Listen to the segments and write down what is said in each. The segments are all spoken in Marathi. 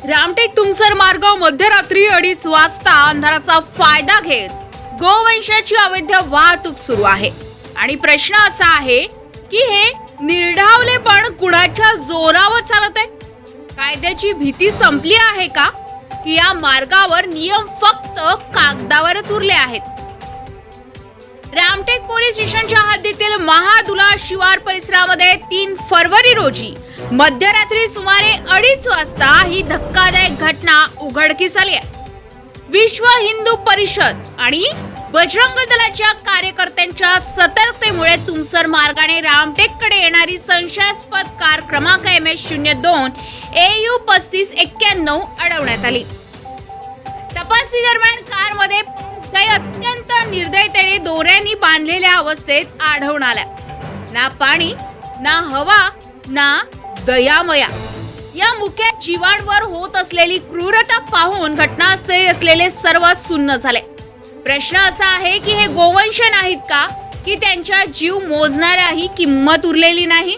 रामटेक तुमसर मार्ग मध्यरात्री 2:30 वाजता अंधाराचा फायदा घेत गोवंशाची अवैध वाहतूक सुरू आहे आणि प्रश्न असा आहे की हे निर्ढावलेपण कुणाच्या जोरावर चालत आहे? कायद्याची भीती संपली आहे का की या मार्गावर नियम फक्त कागदावरच उरले आहेत? रामटेक पोलीस स्टेशनच्या हद्दीतील महादुला शिवार परिसरामध्ये 3 फरवरी रोजी मध्यरात्री सुमारे 2:30 वाजता ही धक्कादायक घटना उघडकीस आली आहे. विश्व हिंदू परिषद आणि बजरंग दलाच्या कार्यकर्त्यांच्या सतर्कतेमुळे तुमसर मार्गाने रामटेककडे येणारी संशयास्पद कार क्रमांक MS02 AU 3591 अडवण्यात आली. तपासणी दरम्यान कारमध्ये 5 गायी अत्यंत निर्दयतेने दोऱ्यांनी बांधलेल्या अवस्थेत आढळून आल्या. ना पाणी, ना हवा, ना दयामया. या मुख्य जीवांवर होत असलेली क्रूरता पाहून घटनास्थळी असलेले सर्व सुन्न झाले. प्रश्न असा आहे की हे गोवंश नाहीत का की त्यांच्या जीव मोजणाऱ्याही किंमत उरलेली नाही?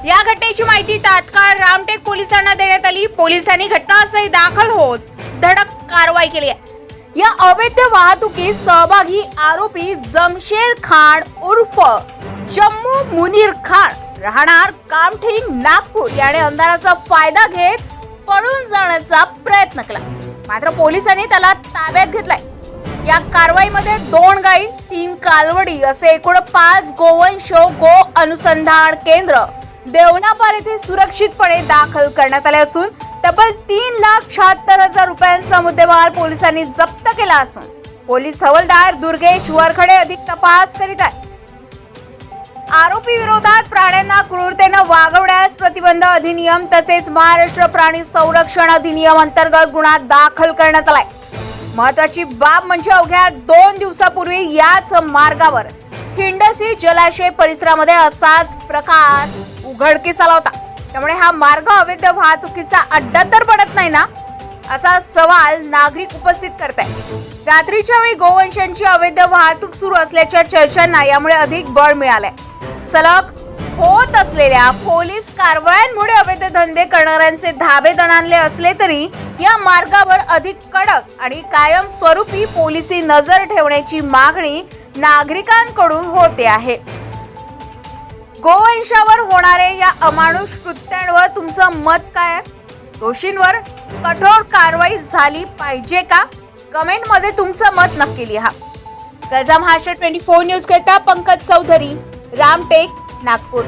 या घटनेची माहिती तात्काळ रामटेक पोलिसांना देण्यात आली. पोलिसांनी घटनास्थळी दाखल होत धडक कारवाई केली आहे. या अवैध वाहतुकीत सहभागी आरोपी जमशेर खान उर्फ जम्मू मुनीर खान राहणार कामठिंग नागपूर याने अंधाराचा फायदा घेत पळून जाण्याचा प्रयत्न केला, मात्र पोलिसांनी त्याला ताब्यात घेतलाय. या कारवाईमध्ये 2 गायी, 3 कालवडी असे एकूण 5 गोवंश गो अनुसंधान केंद्र देवनापार येथे सुरक्षितपणे दाखल करण्यात आले असून तब्बल 3,76,000 रुपयांचा मुद्देमाल पोलिसांनी जप्त केला असून पोलीस हवालदार दुर्गेश वरखडे अधिक तपास करीत आहेत. आरोपी विरोधात प्राण्यांना क्रूरतेने वागवण्यास प्रतिबंध अधिनियम तसेच महाराष्ट्र प्राणी संरक्षण अधिनियम अंतर्गत गुन्हा दाखल करण्यात आलाय. महत्वाची बाब म्हणजे अवघ्या 2 दिवसापूर्वी याच मार्गावर खिंडसी जलाशय परिसरामध्ये असाच प्रकार उघडकीस आला होता. त्यामुळे हा मार्ग अवैध वाहतुकीचा अड्डा तर पडत नाही ना, असा सवाल नागरिक उपस्थित करतायत. रात्रीच्या वेळी गोवंशांची अवैध वाहतूक सुरू असल्याच्या चर्चांना यामुळे अधिक बळ मिळालंय. सलग होत असलेल्या पोलीस कारवायांमुळे अवैध धंदे करणाऱ्यांचे धाबे दणाणले असले तरी या मार्गावर अधिक कडक आणि कायमस्वरूपी पोलिसी नजर ठेवण्याची मागणी नागरिकांकडून होते आहे. गोवंशावर होणारे या अमानुष कृत्यांवर तुमचं मत काय आहे? दोषींवर कठोर कारवाई झाली पाहिजे का? कमेंट मध्ये तुमचं मत नक्की लिहा. गजा महाराष्ट्र 24 न्यूज करता पंकज चौधरी, रामटेक, नागपूर.